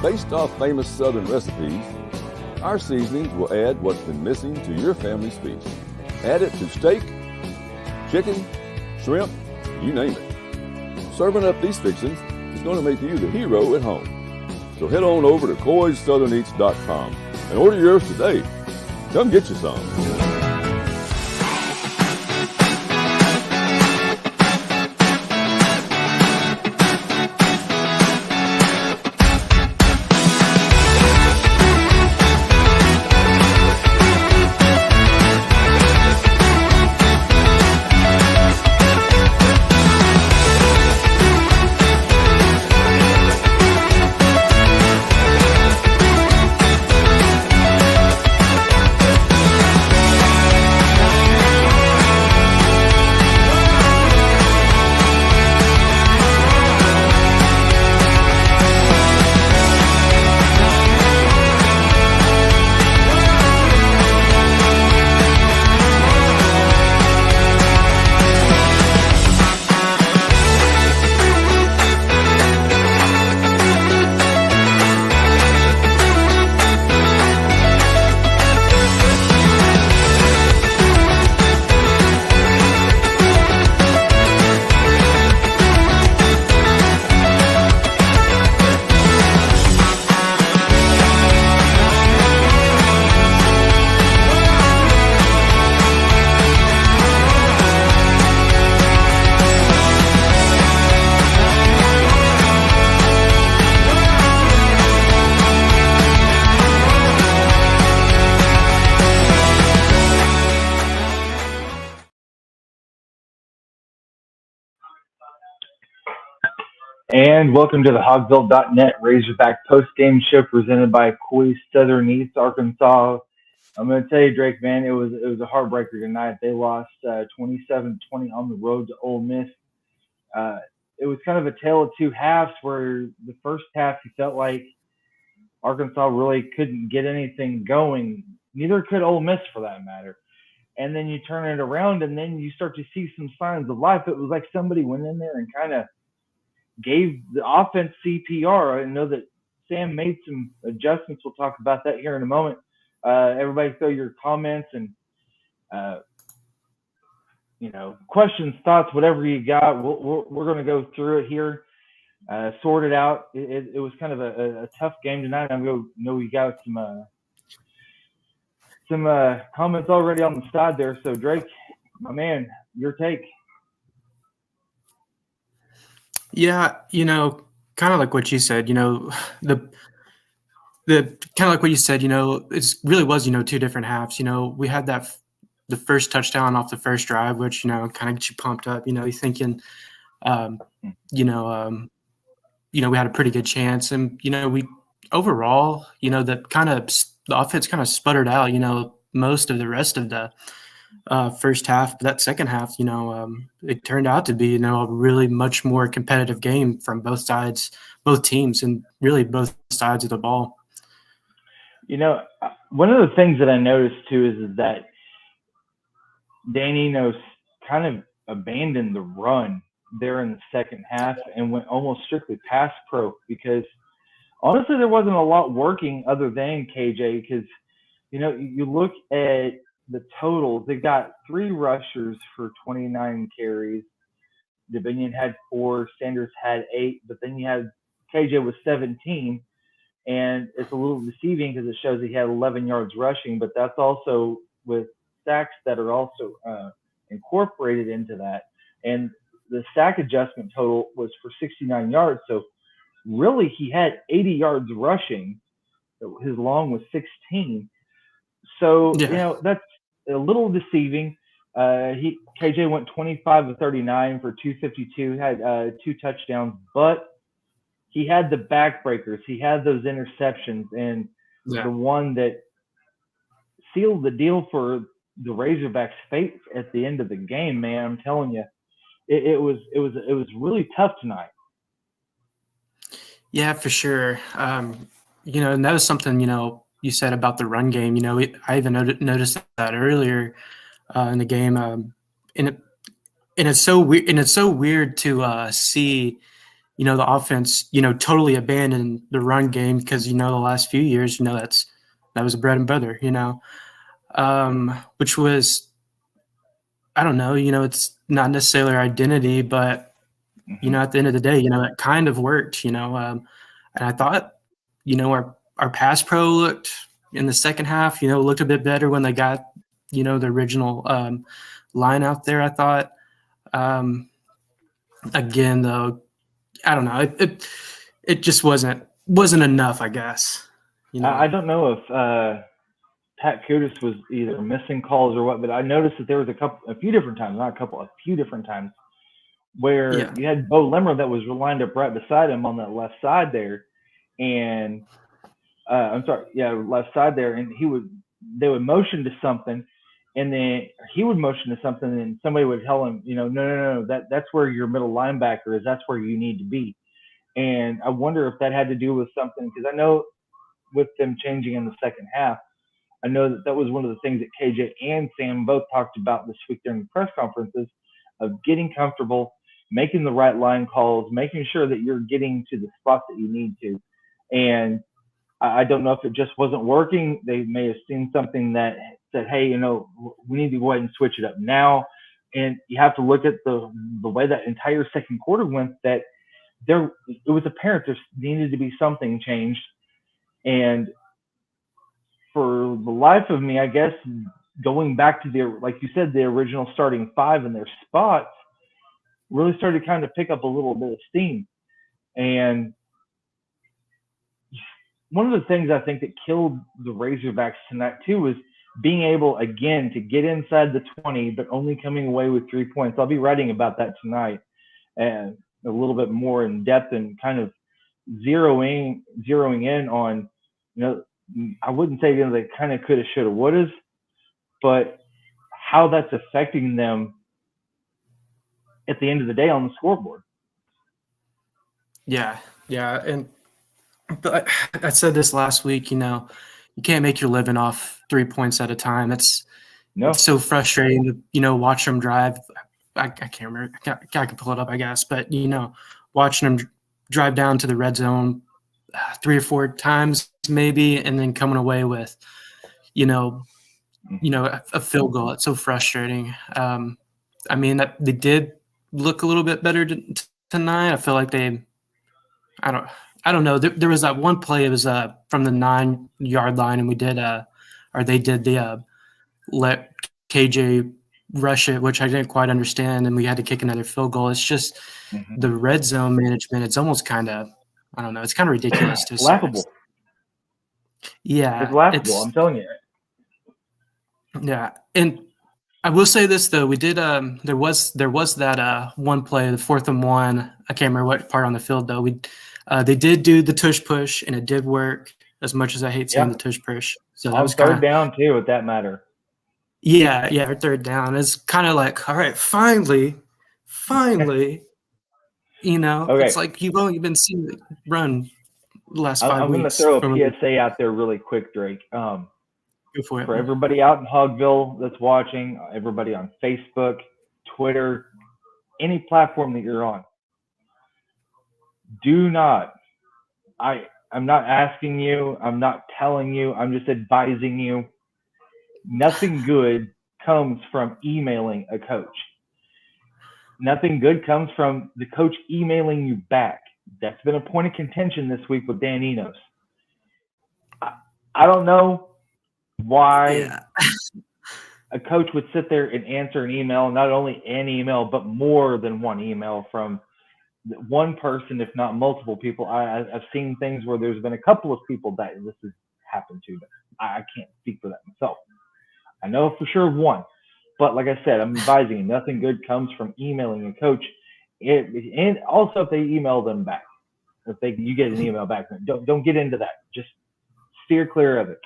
Based off famous Southern recipes, our seasonings will add what's been missing to your family's feast. Add it to steak, chicken, shrimp, you name it. Serving up these fixings is going to make you the hero at home. So head on over to CoysSouthernEats.com and order yours today. Come get you some. And welcome to the Hogville.net Razorback Postgame Show presented by Coys Southern Eats, Arkansas. I'm going to tell you, Drake, man, it was a heartbreaker tonight. They lost 27-20 on the road to Ole Miss. It was kind of a tale of two halves where the first half you felt like Arkansas really couldn't get anything going. Neither could Ole Miss for that matter. And then you turn it around and then you start to see some signs of life. It was like somebody went in there and kind of gave the offense CPR. I know that Sam made some adjustments. We'll talk about that here in a moment. Everybody throw your comments and, questions, thoughts, whatever you got. We're going to go through it here, sort it out. It was kind of a tough game tonight. I know we got some comments already on the side there. So, Drake, my man, your take. Yeah, kind of like what you said, the kind of like what you said, it really was, two different halves. We had the first touchdown off the first drive, which, kind of gets you pumped up. You're thinking, we had a pretty good chance. And, we overall, the offense kind of sputtered out, most of the rest of the first half. But that second half, it turned out to be, a really much more competitive game from both sides, both teams, and really both sides of the ball. One of the things that I noticed too is that Danny kind of abandoned the run there in the second half and went almost strictly pass pro because honestly there wasn't a lot working other than KJ because, you look at the totals. They got 3 rushers for 29 carries. Dominion had 4, Sanders had 8, but then you had KJ with 17, and it's a little deceiving because it shows he had 11 yards rushing, but that's also with sacks that are also incorporated into that. And the sack adjustment total was for 69 yards, so really he had 80 yards rushing. His long was 16. So, that's a little deceiving. KJ went 25 of 39 for 252, had 2 touchdowns, but he had the backbreakers. He had those interceptions, and the one that sealed the deal for the Razorbacks' fate at the end of the game, man, I'm telling you, it was really tough tonight. Yeah, for sure. And that was something, you said about the run game. I even noticed that earlier in the game. And it's so weird to see, the offense, totally abandoned the run game because, the last few years, that was bread and butter, which was, I don't know, it's not necessarily our identity, but, at the end of the day, it kind of worked, and I thought, our pass pro looked in the second half, looked a bit better when they got, the original line out there, I thought. Again, though, I don't know. It just wasn't enough, I guess. I don't know if Pat Curtis was either missing calls or what, but I noticed that there was a few different times where you had Bo Limmer that was lined up right beside him on that left side there, and left side there, and they would motion to something, and then he would motion to something, and somebody would tell him, no, that's where your middle linebacker is. That's where you need to be. And I wonder if that had to do with something, because I know with them changing in the second half, I know that was one of the things that KJ and Sam both talked about this week during the press conferences, of getting comfortable, making the right line calls, making sure that you're getting to the spots that you need to. And I don't know if it just wasn't working. They may have seen something that said, hey, we need to go ahead and switch it up now. And you have to look at the way that entire second quarter went, that it was apparent there needed to be something changed. And for the life of me, I guess, going back to like you said, the original starting five in their spots really started to kind of pick up a little bit of steam. And one of the things I think that killed the Razorbacks tonight too was being able, again, to get inside the 20, but only coming away with 3 points. I'll be writing about that tonight and a little bit more in depth, and kind of zeroing in on, I wouldn't say they kind of could have, should have, would have, but how that's affecting them at the end of the day on the scoreboard. Yeah. But I said this last week, you can't make your living off 3 points at a time. It's so frustrating to, watch them drive. I can't remember. I can pull it up, I guess. But, watching them drive down to the red zone 3 or 4 times maybe, and then coming away with, a field goal. It's so frustrating. They did look a little bit better tonight. I feel like I don't know. There was that one play. It was from the 9-yard line, and they did the let KJ rush it, which I didn't quite understand, and we had to kick another field goal. It's just the red zone management. It's almost kind of, I don't know. It's kind of ridiculous to laughable. Yeah, it's laughable. I'm telling you. Yeah, and I will say this though. We did. There was that one play, the 4th and 1. I can't remember what part on the field though. They did do the tush push, and it did work, as much as I hate saying the tush push. So that was third down too, with that matter. Yeah, third down. It's kind of like, all right, finally, okay. It's like you've only been seeing it run the last 5 weeks. I'm going to throw a PSA out there really quick, Drake. Go for it. For everybody out in Hogville that's watching, everybody on Facebook, Twitter, any platform that you're on, do not, I'm not asking you, I'm not telling you, I'm just advising you. Nothing good comes from emailing a coach. Nothing good comes from the coach emailing you back. That's been a point of contention this week with Dan Enos. I don't know why a coach would sit there and answer an email, not only an email, but more than one email from one person, if not multiple people. I've seen things where there's been a couple of people that this has happened to, but I can't speak for that myself. I know for sure one, but like I said, I'm advising you, nothing good comes from emailing a coach. And also, if they email them back, you get an email back, don't get into that. Just steer clear of it.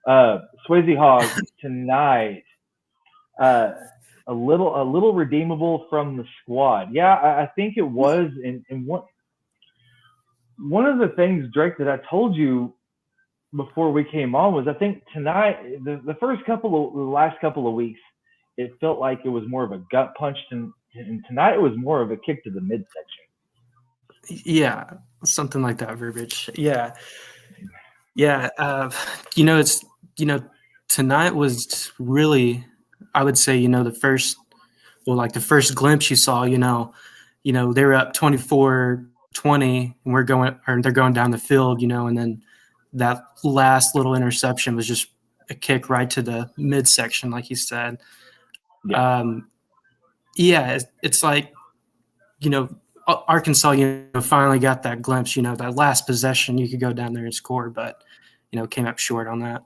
Swayze Hog tonight, a little redeemable from the squad. Yeah, I think it was. And one of the things, Drake, that I told you before we came on was, I think tonight, the last couple of weeks, it felt like it was more of a gut punch, and tonight it was more of a kick to the midsection. Yeah, something like that verbiage. Yeah. Yeah. It's, tonight was really, I would say, the first glimpse you saw, they were up 24-20 and they're going down the field, and then that last little interception was just a kick right to the midsection, like you said. Yeah. Yeah, it's like, Arkansas, finally got that glimpse, that last possession you could go down there and score, but, came up short on that.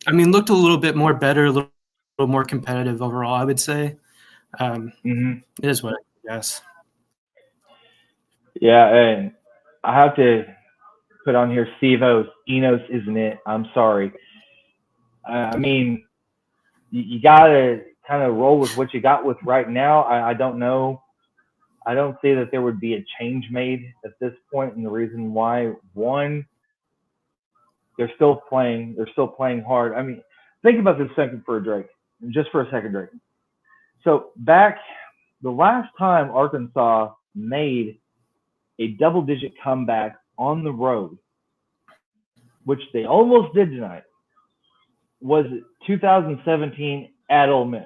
Looked a little bit more better, a little more competitive overall, I would say. It is what I guess. Yeah, and I have to put on here Steve-O. Enos isn't it? I'm sorry. You got to kind of roll with what you got with right now. I don't know. I don't see that there would be a change made at this point, and the reason why, one, they're still playing. They're still playing hard. Think about this second for Drake, just for a second, Drake. So back the last time Arkansas made a double-digit comeback on the road, which they almost did tonight, was 2017 at Ole Miss.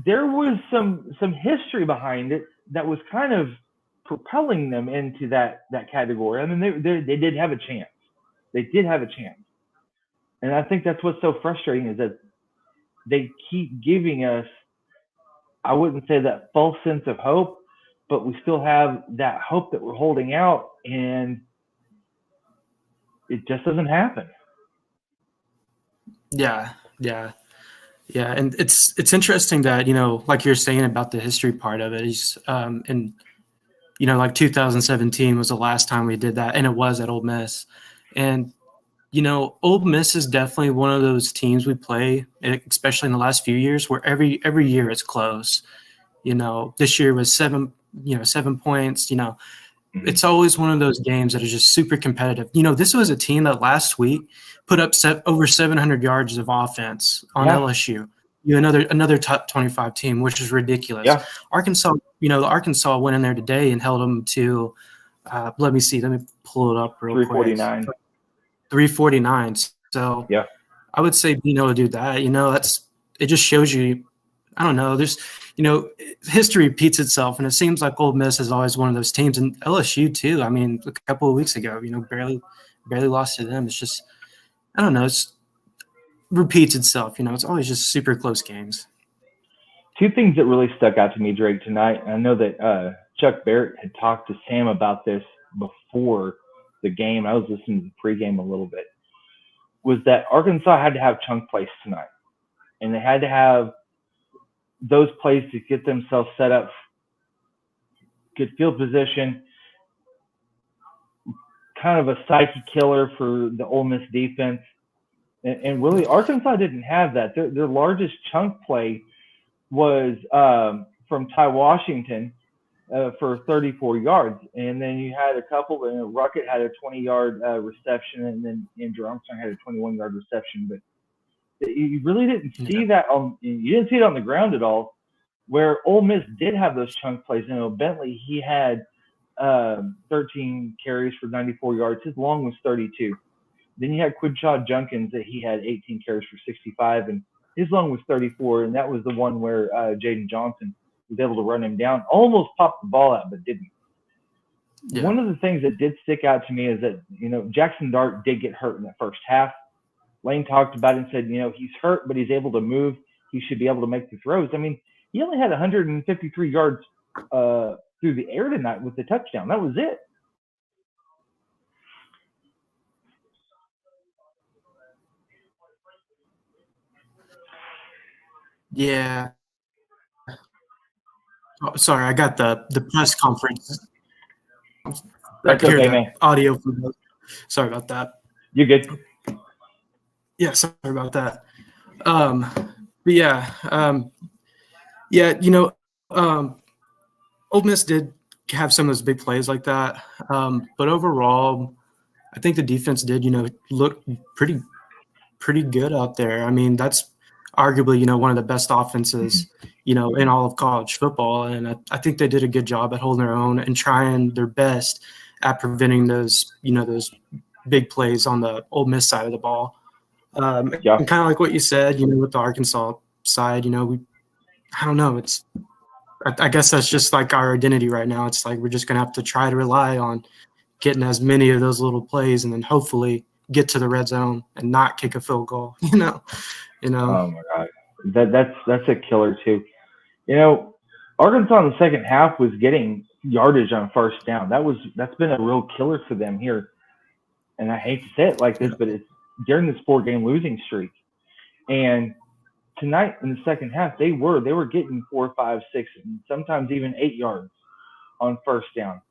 There was some history behind it that was kind of propelling them into that category. They did have a chance. They did have a chance. And I think that's what's so frustrating is that they keep giving us, I wouldn't say that false sense of hope, but we still have that hope that we're holding out, and it just doesn't happen. Yeah. And it's interesting that, like you're saying about the history part of it is, and, like 2017 was the last time we did that, and it was at Ole Miss. And, Ole Miss is definitely one of those teams we play, especially in the last few years, where every year it's close. This year was 7 points. It's always one of those games that are just super competitive. This was a team that last week put up over 700 yards of offense on LSU. Another top 25 team, which is ridiculous. Yeah. Arkansas went in there today and held them to, let me pull it up real 349. quick. 349. So yeah, I would say being able to do that, it just shows you, I don't know, there's, history repeats itself, and it seems like Ole Miss is always one of those teams, and LSU too. A couple of weeks ago, barely lost to them. It's just, I don't know, it repeats itself. It's always just super close games. Two things that really stuck out to me, Drake, tonight, and I know that Chuck Barrett had talked to Sam about this before the game. I was listening to the pregame a little bit. Was that Arkansas had to have chunk plays tonight, and they had to have those plays to get themselves set up, good field position, kind of a psyche killer for the Ole Miss defense. And really, Arkansas didn't have that. Their largest chunk play was from Ty Washington for 34 yards. And then you had a couple, Ruckett had a 20-yard reception, and then Andrew Armstrong had a 21-yard reception. But you really didn't see that you didn't see it on the ground at all. Where Ole Miss did have those chunk plays, Bentley, he had 13 carries for 94 yards. His long was 32. Then you had Quinshad Junkins that he had 18 carries for 65, and his long was 34. And that was the one where Jaden Johnson was able to run him down, almost popped the ball out, but didn't. Yeah. One of the things that did stick out to me is that, Jackson Dart did get hurt in the first half. Lane talked about it and said, he's hurt, but he's able to move. He should be able to make the throws. He only had 153 yards through the air tonight with the touchdown. That was it. Yeah. Oh, sorry, I got the press conference. That's okay, man. Audio. Sorry about that. You're good. Yeah, sorry about that. But yeah, Ole Miss did have some of those big plays like that. But overall, I think the defense did, look pretty good out there. arguably, one of the best offenses, in all of college football. And I think they did a good job at holding their own and trying their best at preventing those big plays on the Ole Miss side of the ball. And kind of like what you said, with the Arkansas side, I don't know. I guess that's just like our identity right now. It's like we're just going to have to try to rely on getting as many of those little plays and then hopefully get to the red zone and not kick a field goal, Oh my God. That's a killer too. Arkansas in the second half was getting yardage on first down. That's been a real killer for them here. And I hate to say it like this, but it's during this 4-game losing streak. And tonight in the second half, they were getting 4, 5, 6, and sometimes even 8 yards on first down.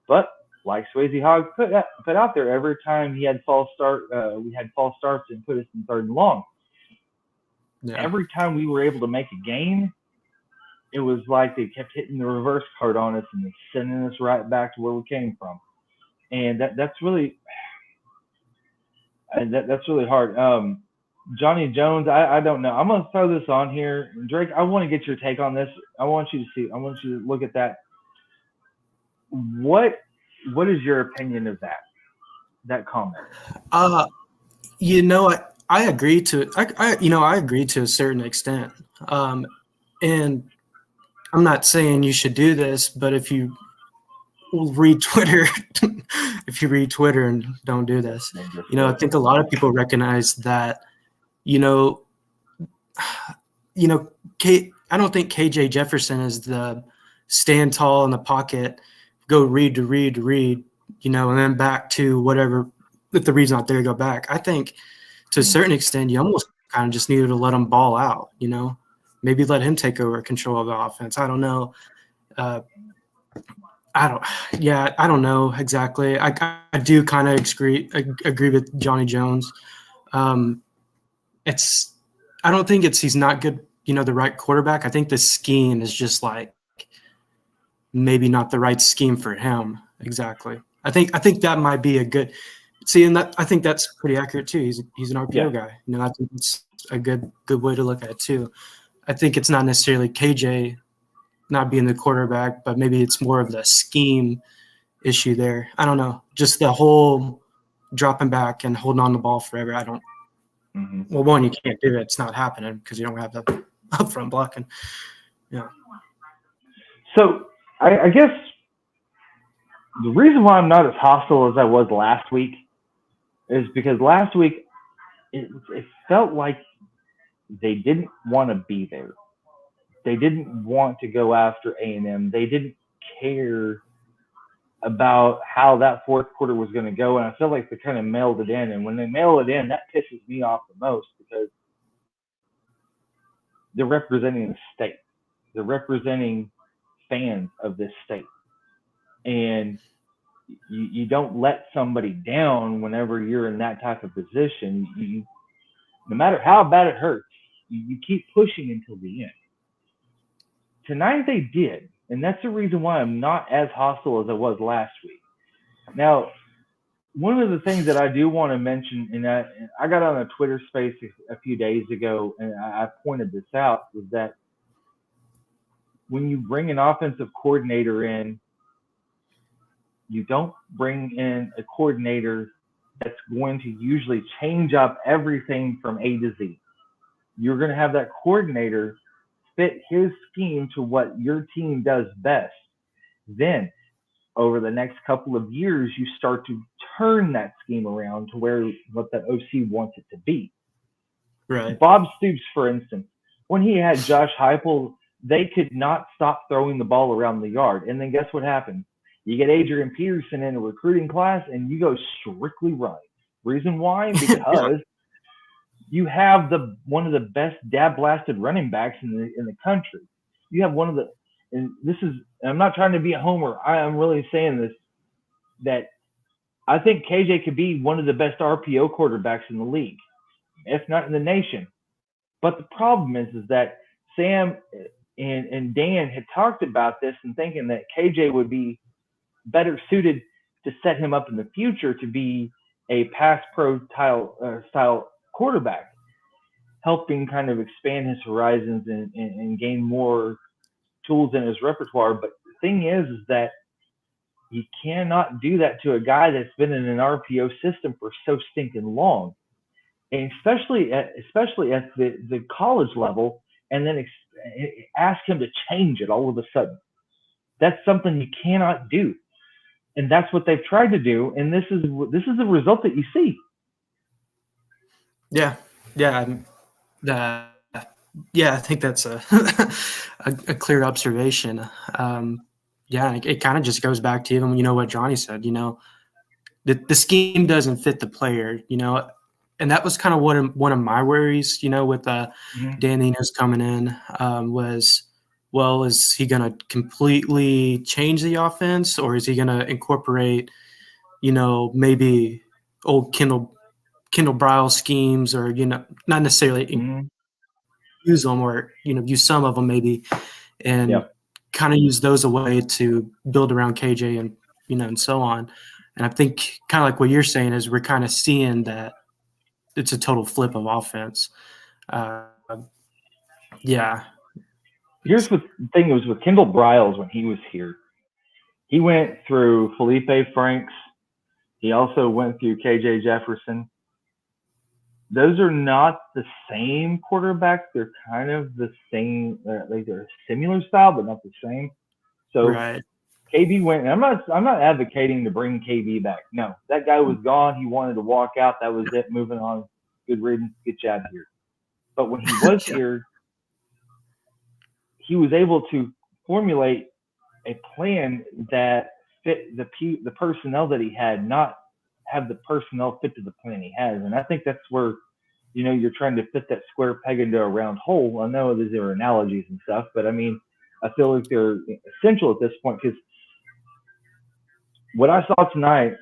But like Swayze Hogg put out there, every time he had false start, we had false starts and put us in 3rd and long. Yeah. Every time we were able to make a gain, it was like they kept hitting the reverse card on us and sending us right back to where we came from. And that's really hard. Johnny Jones, I don't know. I'm going to throw this on here. Drake, I want to get your take on this. I want you to look at that. What is your opinion of that comment? I agree to I agree to a certain extent. And I'm not saying you should do this, but if you read Twitter, and don't do this, I think a lot of people recognize that, I don't think KJ Jefferson is the stand tall in the pocket, go read to read, and then back to whatever. If the read's not there, go back. I think to a certain extent, you almost kind of just needed to let him ball out, maybe let him take over control of the offense. I don't know. I don't know exactly. I do kind of agree with Johnny Jones. I don't think he's not good, the right quarterback. I think the scheme is just like maybe not the right scheme for him. Exactly. I think that might be a good and I think that's pretty accurate too. He's an RPO guy. I think it's a good way to look at it too. I think it's not necessarily KJ not being the quarterback, but maybe it's more of the scheme issue there. I don't know. Just the whole dropping back and holding on the ball forever. I don't. Mm-hmm. Well, one, you can't do it. It's not happening because you don't have the upfront blocking. Yeah. So I guess the reason why I'm not as hostile as I was last week is because last week it felt like they didn't want to be there. They didn't want to go after A&M. They didn't care about how that fourth quarter was going to go, and I feel like they kind of mailed it in. And when they mail it in, that pisses me off the most because they're representing the state. They're representing fans of this state. And you don't let somebody down whenever you're in that type of position. No matter how bad it hurts, you keep pushing until the end. Tonight they did, and that's the reason why I'm not as hostile as I was last week. Now, one of the things that I do want to mention, and I got on a Twitter space a few days ago, and I pointed this out, was that when you bring an offensive coordinator in, you don't bring in a coordinator that's going to usually change up everything from A to Z. You're going to have that coordinator fit his scheme to what your team does best. Then, over the next couple of years, you start to turn that scheme around to what that OC wants it to be. Right. Bob Stoops, for instance, when he had Josh Heupel, they could not stop throwing the ball around the yard. And then guess what happened? You get Adrian Peterson in a recruiting class, and you go strictly run. Reason why? Because you have one of the best dab-blasted running backs in the country. You have one of the, and this is, I'm not trying to be a homer. I am really saying this, that I think KJ could be one of the best RPO quarterbacks in the league, if not in the nation. But the problem is that Sam and Dan had talked about this and thinking that KJ would be better suited to set him up in the future to be a pass pro style quarterback. helping kind of expand his horizons and gain more tools in his repertoire. But the thing is that you cannot do that to a guy that's been in an RPO system for so stinking long, and especially at the college level, and then ask him to change it all of a sudden. That's something you cannot do, and that's what they've tried to do. And this is the result that you see. Yeah, I think that's a a clear observation. It kind of just goes back to even what Johnny said. The scheme doesn't fit the player. And that was kind of one of my worries. With Dan Enos coming in, was, well, is he going to completely change the offense, or is he going to incorporate, maybe old Kendall Briles schemes, or not necessarily use them, or use some of them maybe, and kind of use those a way to build around KJ and and so on. And I think kind of like what you're saying is we're kind of seeing that it's a total flip of offense. Here's the thing: was with Kendall Briles when he was here. He went through Felipe Franks. He also went through KJ Jefferson. Those are not the same quarterbacks. They're kind of the same. They're a similar style, but not the same. So right. KB went. And I'm not advocating to bring KB back. No, that guy was gone. He wanted to walk out. That was it. Moving on. Good riddance. Get you out of here. But when he was here, he was able to formulate a plan that fit the personnel that he had, not have the personnel fit to the plan he has. And I think that's where, you're trying to fit that square peg into a round hole. I know there are analogies and stuff, but I mean, I feel like they're essential at this point, because what I saw tonight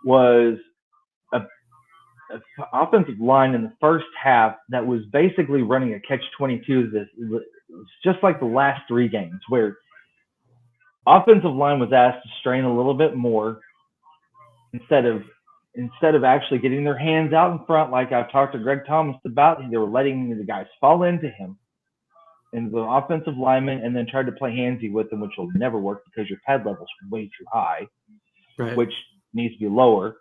was a offensive line in the first half that was basically running a catch-22. This was just like the last three games, where offensive line was asked to strain a little bit more instead of actually getting their hands out in front, like I've talked to Greg Thomas about. They were letting the guys fall into him and the offensive lineman, and then tried to play handsy with them, which will never work because your pad level's way too high, right, which needs to be lower.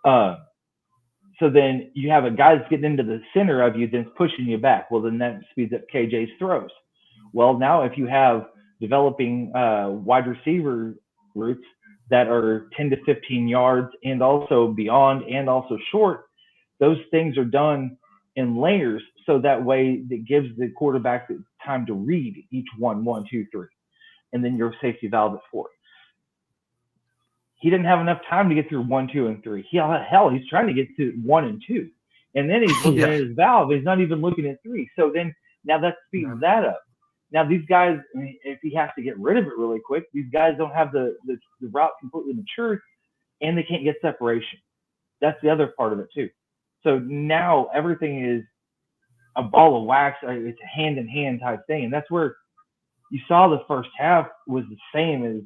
So then you have a guy that's getting into the center of you, then it's pushing you back. Well, then that speeds up KJ's throws. Well, now if you have developing wide receiver routes that are 10 to 15 yards and also beyond and also short, those things are done in layers, so that way it gives the quarterback the time to read each 1, 2, 3, and then your safety valve at 4. He didn't have enough time to get through 1, 2, and 3. He's trying to get to 1 and 2, and then he's looking at his valve. He's not even looking at 3. So then now that speeds that up. Now these guys, if he has to get rid of it really quick, these guys don't have the route completely matured, and they can't get separation. That's the other part of it too. So now everything is a ball of wax. It's a hand-in-hand type thing, and that's where you saw the first half was the same as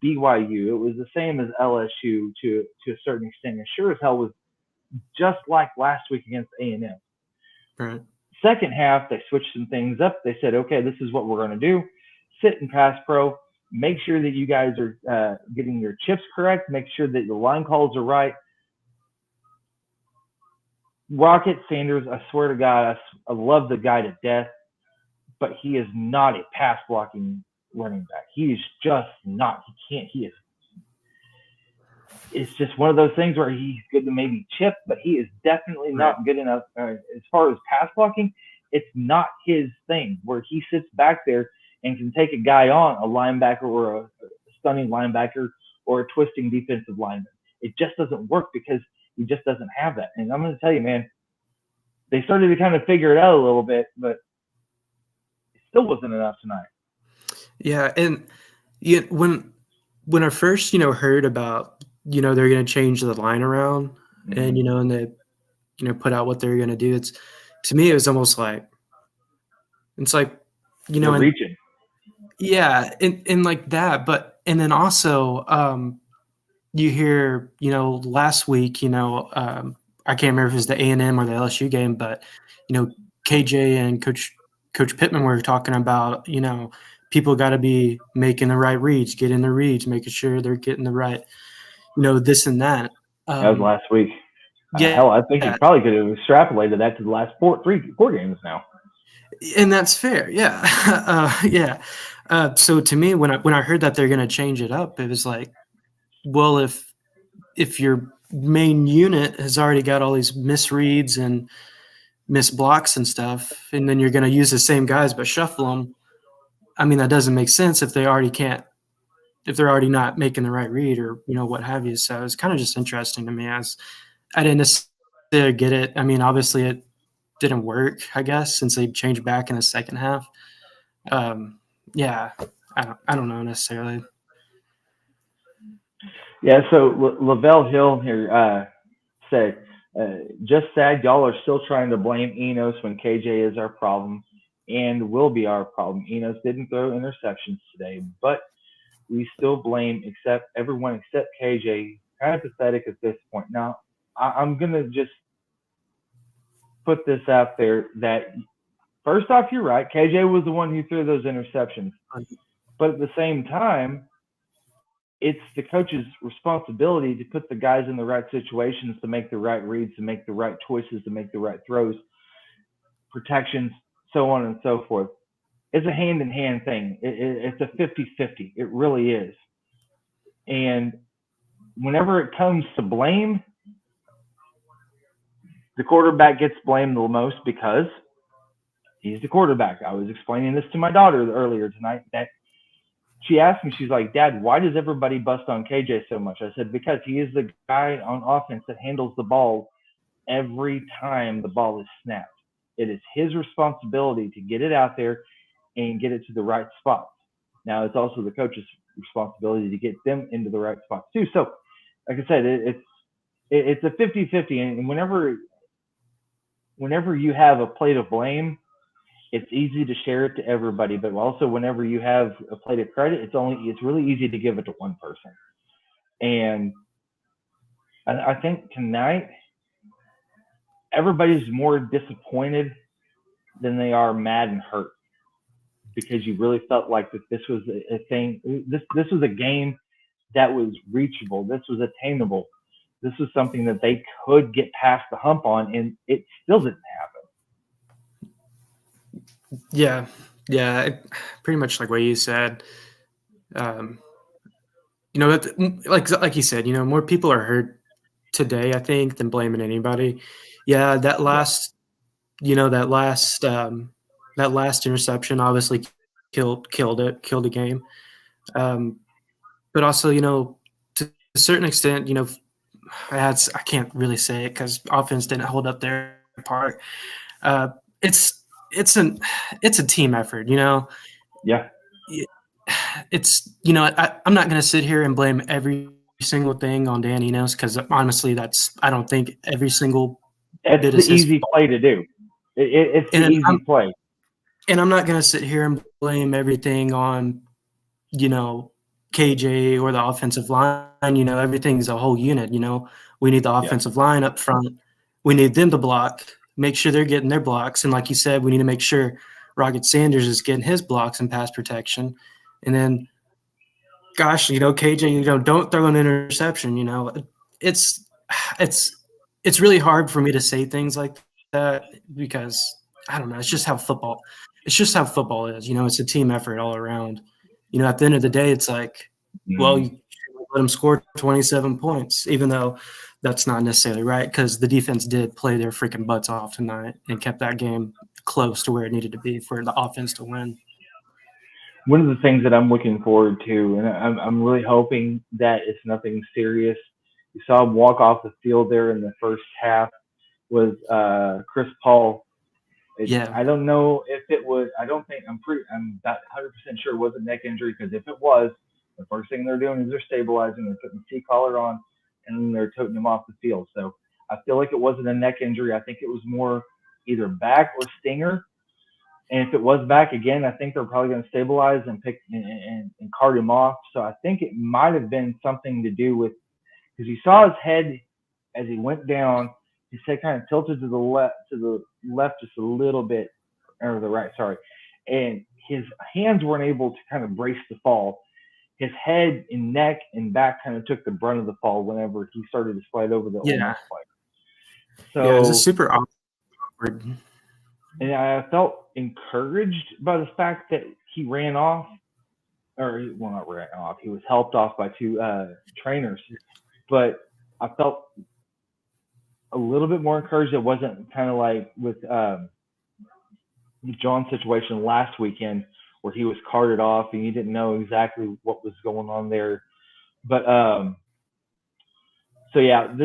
BYU. It was the same as LSU to a certain extent. And sure as hell was just like last week against A&M. Right. Second half, they switched some things up. They said, okay, this is what we're going to do. Sit and pass pro. Make sure that you guys are getting your chips correct. Make sure that your line calls are right. Rocket Sanders, I swear to God, I love the guy to death, but he is not a pass blocking running back. He is just not. It's just one of those things where he's good to maybe chip, but he is definitely not good enough. As far as pass blocking, it's not his thing, where he sits back there and can take a guy on, a linebacker or a stunning linebacker or a twisting defensive lineman. It just doesn't work because he just doesn't have that. And I'm going to tell you, man, they started to kind of figure it out a little bit, but it still wasn't enough tonight. Yeah, and when I first, heard about, they're going to change the line around, and and they, put out what they're going to do. To me, it was almost like, it's like, reaching. Yeah, and like that, but and then also, you hear, last week, I can't remember if it was the A&M or the LSU game, but KJ and Coach Pittman were talking about people got to be making the right reads, getting the reads, making sure they're getting the right this and that. That was last week. Yeah, hell, I think you probably could have extrapolated that to the last four games now. And that's fair. Yeah. Yeah. So to me, when I heard that they're going to change it up, it was like, well, if your main unit has already got all these misreads and missed blocks and stuff, and then you're going to use the same guys but shuffle them, I mean, that doesn't make sense if they're already not making the right read or what have you. So it's kind of just interesting to me, as I didn't necessarily get it. I mean, obviously it didn't work, I guess, since they changed back in the second half. Yeah, I don't know necessarily. Yeah, so Lavelle Hill here said, just sad y'all are still trying to blame Enos when KJ is our problem and will be our problem. Enos didn't throw interceptions today, but we still blame everyone except KJ. Kind of pathetic at this point. Now, I'm going to just put this out there that first off, you're right. KJ was the one who threw those interceptions. But at the same time, it's the coach's responsibility to put the guys in the right situations to make the right reads, to make the right choices, to make the right throws, protections, so on and so forth. It's a hand-in-hand thing. It's a 50-50. It really is. And whenever it comes to blame, the quarterback gets blamed the most because he's the quarterback. I was explaining this to my daughter earlier tonight, that she asked me, she's like, Dad, why does everybody bust on KJ so much? I said, because he is the guy on offense that handles the ball every time the ball is snapped. It is his responsibility to get it out there and get it to the right spots. Now, it's also the coach's responsibility to get them into the right spots too. So, like I said, it's a 50-50. And whenever you have a plate of blame, it's easy to share it to everybody, but also whenever you have a plate of credit, it's really easy to give it to one person. And I think tonight, everybody's more disappointed than they are mad and hurt, because you really felt like that this was a thing. This was a game that was reachable. This was attainable. This was something that they could get past the hump on, and it still didn't happen. Yeah, pretty much like what you said. Like you said, more people are hurt today, I think, than blaming anybody. Yeah, that last interception obviously killed the game. But also, to a certain extent, I can't really say it because offense didn't hold up their part. It's a team effort, Yeah. It's I'm not going to sit here and blame every single thing on Dan Enos, because honestly, I don't think every single bit is the easy play to do. It's the easy play. And I'm not going to sit here and blame everything on KJ or the offensive line. Everything's a whole unit. We need the offensive line up front. We need them to block, make sure they're getting their blocks. And like you said, we need to make sure Rocket Sanders is getting his blocks and pass protection. And then, gosh, KJ, don't throw an interception. It's really hard for me to say things like that, because I don't know. It's just how football is. It's a team effort all around. At the end of the day, it's like, well, you let them score 27 points, even though that's not necessarily right, because the defense did play their freaking butts off tonight and kept that game close to where it needed to be for the offense to win. One of the things that I'm looking forward to, and I'm really hoping that it's nothing serious. You saw him walk off the field there in the first half, was Chris Paul. I don't know if it was. I'm about 100% sure it was a neck injury, because if it was, the first thing they're doing is they're stabilizing, they're putting the C-collar on, and then they're toting him off the field. So I feel like it wasn't a neck injury. I think it was more either back or stinger. And if it was back, again, I think they're probably going to stabilize and pick and cart him off. So I think it might have been something to do with, because you saw his head as he went down, his head kind of tilted to the left just a little bit, or the right, sorry, and his hands weren't able to kind of brace the fall. His head and neck and back kind of took the brunt of the fall whenever he started to slide over the Ole Miss player. So yeah, it was a super awkward. And I felt encouraged by the fact that he ran off, or well, not ran off. He was helped off by two trainers, but I felt a little bit more encouraged. It wasn't kind of like with John's situation last weekend where he was carted off and you didn't know exactly what was going on there. But so yeah,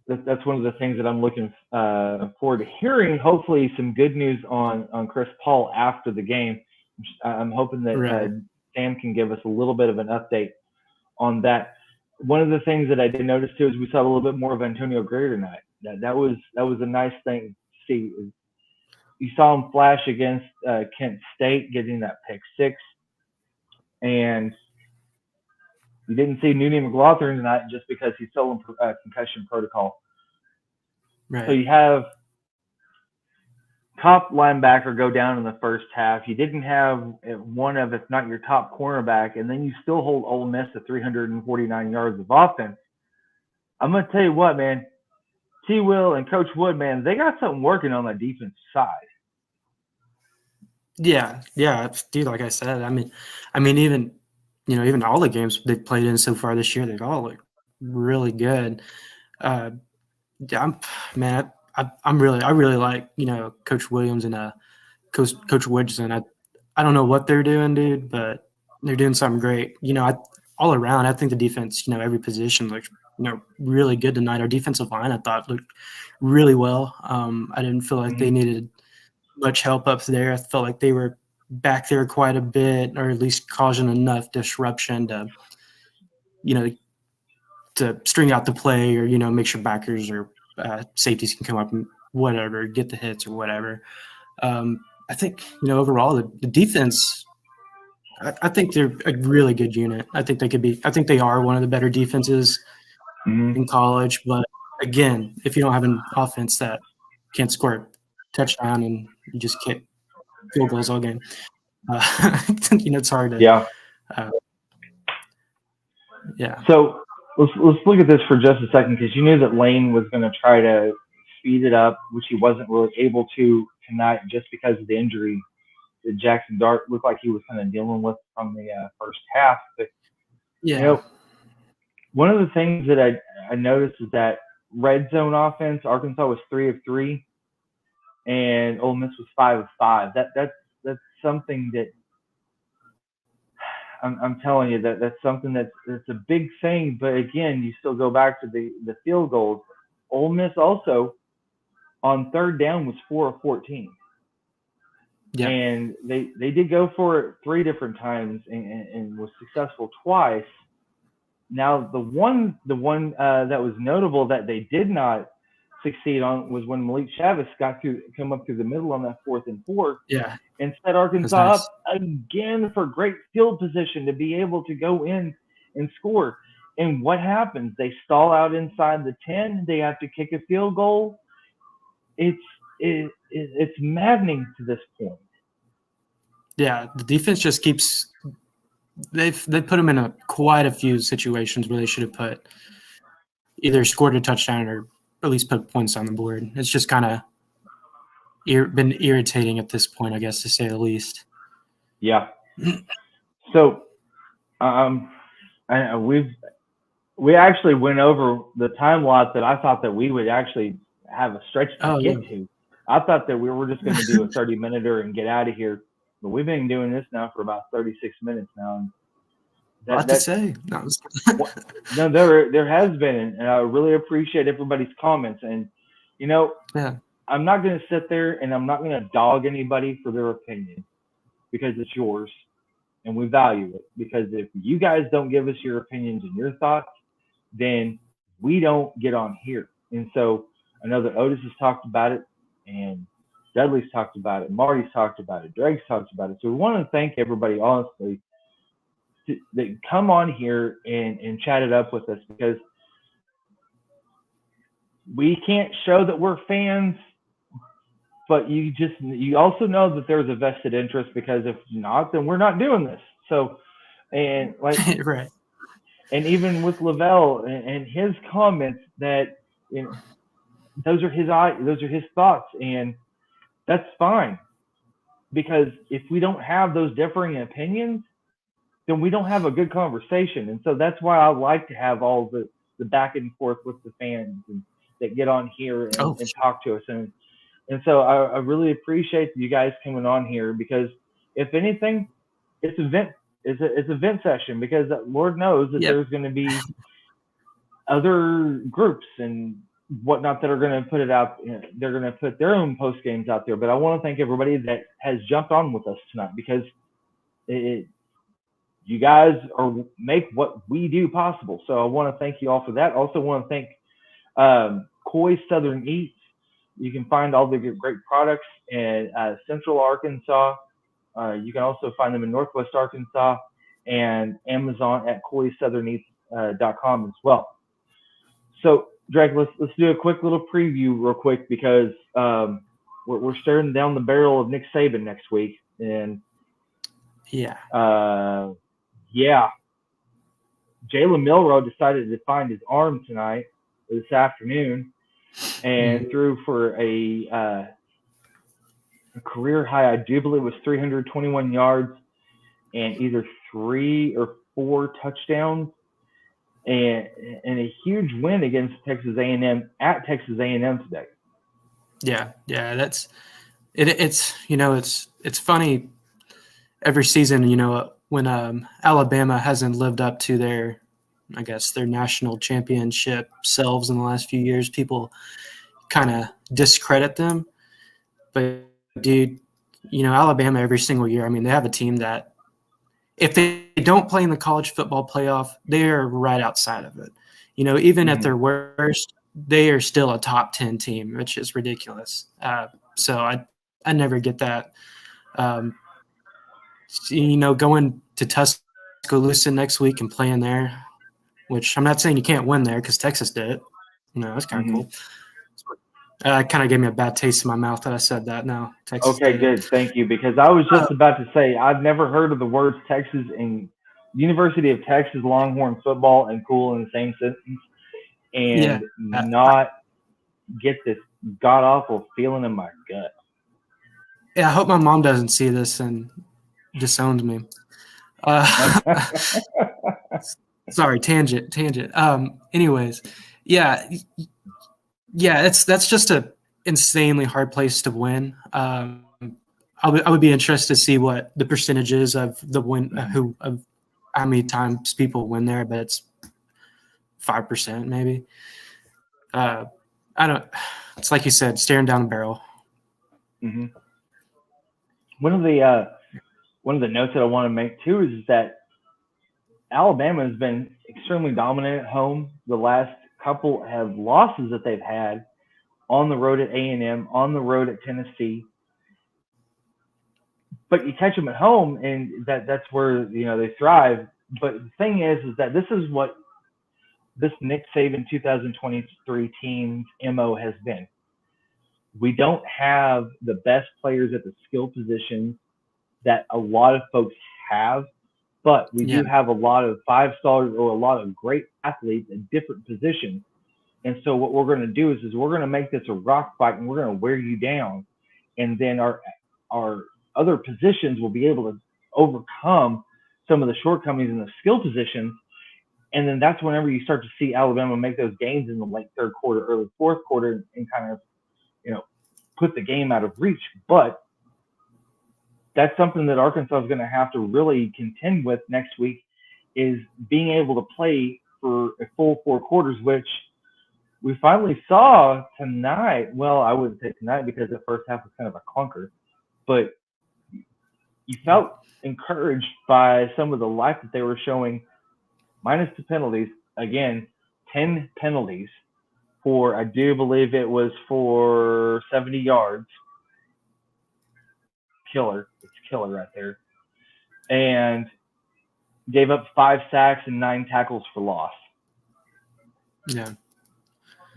that's one of the things that I'm looking forward to hearing. Hopefully, some good news on Chris Paul after the game. I'm hoping that Sam can give us a little bit of an update on that. One of the things that I did notice too is we saw a little bit more of Antonio Gray tonight. That was a nice thing to see. You saw him flash against Kent State, getting that pick six, and you didn't see Nudie McLaughlin tonight just because he's still in concussion protocol. Right. So you have top linebacker go down in the first half. You didn't have one of, if not your top cornerback, and then you still hold Ole Miss to 349 yards of offense. I'm going to tell you what, man. T. Will and Coach Wood, man, they got something working on the defensive side. Yeah, dude. Like I said, I mean, even all the games they've played in so far this year, they've all looked really good. I really like Coach Williams and Coach Woodson. I don't know what they're doing, dude, but they're doing something great. All around, I think the defense, every position looked really good tonight. Our defensive line, I thought, looked really well. I didn't feel like they needed much help up there. I felt like they were back there quite a bit, or at least causing enough disruption to string out the play, or make sure backers or safeties can come up and whatever, get the hits or whatever. I think overall the defense, I think they're a really good unit. I think they are one of the better defenses in college. But again, if you don't have an offense that can't score a touchdown and you just kick field goals all game, it's hard to. Yeah. Yeah. So let's look at this for just a second, because you knew that Lane was going to try to speed it up, which he wasn't really able to tonight just because of the injury that Jackson Dart looked like he was kind of dealing with from the first half. But one of the things that I noticed is that red zone offense, Arkansas was 3 of 3, and Ole Miss was 5 of 5. That's something that I'm telling you that's something that's a big thing. But again, you still go back to the field goals. Ole Miss also on third down was 4 of 14. Yeah. And they did go for it 3 different times and was successful twice. Now the one that was notable that they did not succeed on was when Malik Chavis come up through the middle on that 4th and 4. Yeah. And set Arkansas up again for great field position to be able to go in and score. And what happens? They stall out inside the 10. They have to kick a field goal. It's maddening to this point. Yeah, the defense just keeps. They put them in quite a few situations where they should have either scored a touchdown or at least put points on the board. It's just kind of been irritating at this point, I guess, to say the least. Yeah. So, we actually went over the time lot that I thought that we would actually have a stretch to get to. I thought that we were just going to do a 30-minute and get out of here, but we've been doing this now for about 36 minutes now. What to say? No, there has been, and I really appreciate everybody's comments. And I'm not going to sit there and I'm not going to dog anybody for their opinion, because it's yours and we value it. Because if you guys don't give us your opinions and your thoughts, then we don't get on here. And so I know that Otis has talked about it, and Dudley's talked about it, Marty's talked about it, Greg's talked about it. So we want to thank everybody, honestly, that come on here and chat it up with us, because we can't show that we're fans, but you also know that there's a vested interest, because if not, then we're not doing this. So, and like, Right. and even with Lavelle and his comments, that those are his thoughts, and that's fine, because if we don't have those differing opinions, then we don't have a good conversation. And so that's why I like to have all the back and forth with the fans and that get on here and talk to us. And so I really appreciate you guys coming on here, because if anything, it's a vent session, because Lord knows that there's going to be other groups and whatnot that are going to put it out. They're going to put their own post games out there. But I want to thank everybody that has jumped on with us tonight, because you guys make what we do possible. So I want to thank you all for that. Also want to thank Coy Southern Eats. You can find all the great products in Central Arkansas. You can also find them in Northwest Arkansas, and Amazon at coysouthern.com as well. So, Drake, let's do a quick little preview real quick, because we're staring down the barrel of Nick Saban next week. And Jalen Milroe decided to find his arm this afternoon, and threw for a career high, I do believe, was 321 yards and either 3 or 4 touchdowns, and a huge win against Texas A&M at Texas A&M today. Yeah, that's it. It's funny every season, when Alabama hasn't lived up to their national championship selves in the last few years, people kind of discredit them. But dude, Alabama every single year, I mean, they have a team that if they don't play in the college football playoff, they're right outside of it. Even at their worst, they are still a top 10 team, which is ridiculous. So I never get that. Going to Tuscaloosa next week and playing there, which I'm not saying you can't win there because Texas did it. That's kind of cool. Kind of gave me a bad taste in my mouth that I said that. No, Texas. Okay, good. Thank you, because I was just about to say I've never heard of the words Texas and University of Texas Longhorn football and cool in the same sentence, and not get this god awful feeling in my gut. Yeah, I hope my mom doesn't see this and disowns me. Sorry, tangent. Anyways, that's just a insanely hard place to win. I would be interested to see what the percentages of the win, of how many times people win there, but it's 5% maybe. It's like you said, staring down the barrel. Mm-hmm. One of the notes that I want to make too is that Alabama has been extremely dominant at home. The last couple have losses that they've had on the road at A&M, on the road at Tennessee. But you catch them at home, and that's where they thrive. But the thing is that this is what this Nick Saban 2023 team's MO has been. We don't have the best players at the skill positions that a lot of folks have, but we do have a lot of 5-stars or a lot of great athletes at different positions. And so what we're going to do is we're going to make this a rock fight, and we're going to wear you down. And then our other positions will be able to overcome some of the shortcomings in the skill positions. And then that's whenever you start to see Alabama make those gains in the late third quarter, early fourth quarter, and kind of, put the game out of reach. But that's something that Arkansas is going to have to really contend with next week, is being able to play for a full 4 quarters, which we finally saw tonight. Well, I wouldn't say tonight, because the first half was kind of a clunker, but you felt encouraged by some of the life that they were showing, minus the penalties. Again, 10 penalties for, I do believe it was for 70 yards. Killer. It's killer right there. And gave up 5 sacks and 9 tackles for loss. Yeah.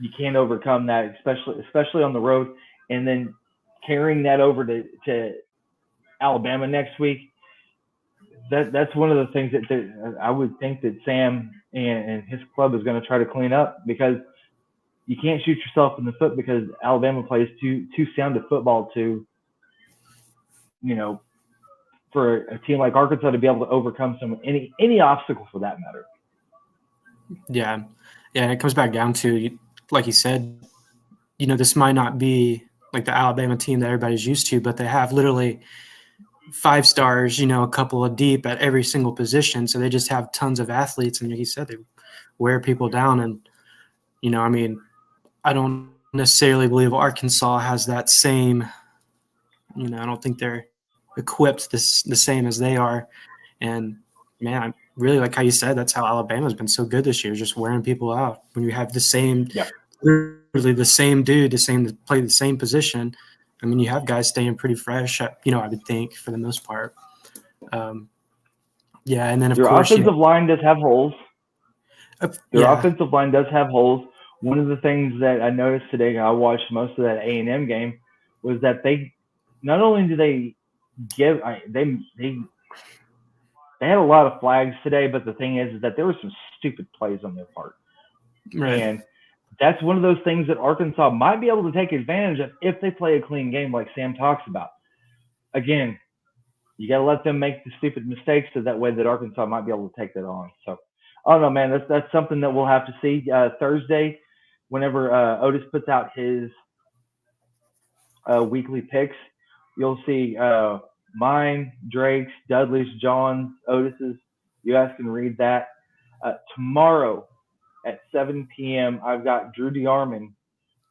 you can't overcome that, especially on the road, and then carrying that over to Alabama next week. That's one of the things that I would think that Sam and his club is going to try to clean up, because you can't shoot yourself in the foot because Alabama plays too sound of football to, for a team like Arkansas to be able to overcome any obstacle for that matter. Yeah. Yeah. It comes back down to, like you said, this might not be like the Alabama team that everybody's used to, but they have literally 5 stars, a couple of deep at every single position. So they just have tons of athletes. And like you said, they wear people down. And, I don't necessarily believe Arkansas has that same, I don't think they're equipped the same as they are. And, man, I really like how you said that's how Alabama's been so good this year, just wearing people out. When you have the same, literally the same dude, to play the same position, you have guys staying pretty fresh, I would think, for the most part. And then, of course, offensive line does have holes. Their offensive line does have holes. One of the things that I noticed today, I watched most of that A&M game, was that they not only do they give they had a lot of flags today, but the thing is that there were some stupid plays on their part. Right. And that's one of those things that Arkansas might be able to take advantage of if they play a clean game like Sam talks about. Again, you got to let them make the stupid mistakes so that way that Arkansas might be able to take that on. So, I don't know, man. That's something that we'll have to see Thursday whenever Otis puts out his weekly picks. You'll see mine, Drake's, Dudley's, John's, Otis's. You guys can read that. Tomorrow at 7 p.m., I've got Drew DeArmond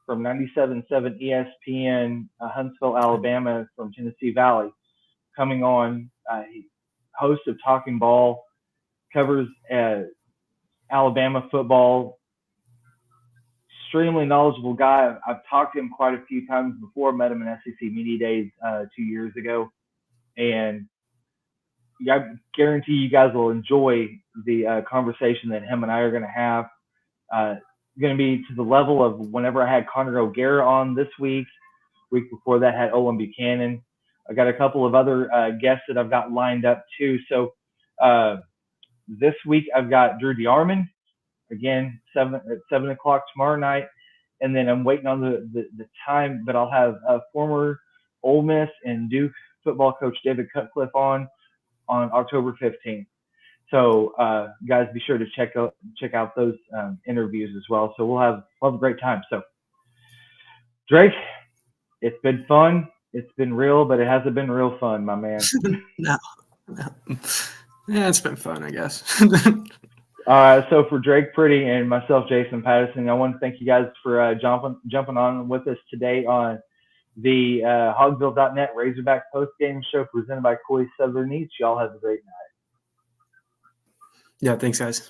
from 97.7 ESPN, Huntsville, Alabama, from Tennessee Valley, coming on. Host of Talking Ball, covers Alabama football. Extremely knowledgeable guy. I've talked to him quite a few times before. Met him in SEC Media Days 2 years ago, and I guarantee you guys will enjoy the conversation that him and I are going to have. Going to be to the level of whenever I had Connor O'Gara on this week. Week before that had Olin Buchanan. I got a couple of other guests that I've got lined up too. So this week I've got Drew DeArmond. Again, 7 o'clock tomorrow night. And then I'm waiting on the time, but I'll have former Ole Miss and Duke football coach David Cutcliffe on October 15th. So guys, be sure to check out those interviews as well. So we'll have a great time. So Drake, it's been fun. It's been real, but it hasn't been real fun, my man. No. Yeah, it's been fun, I guess. So for Drake Pretty and myself, Jason Pattyson, I want to thank you guys for jumping on with us today on the Hogsville.net Razorback Postgame Show presented by Coy Southern Eats. Y'all have a great night. Yeah, thanks, guys.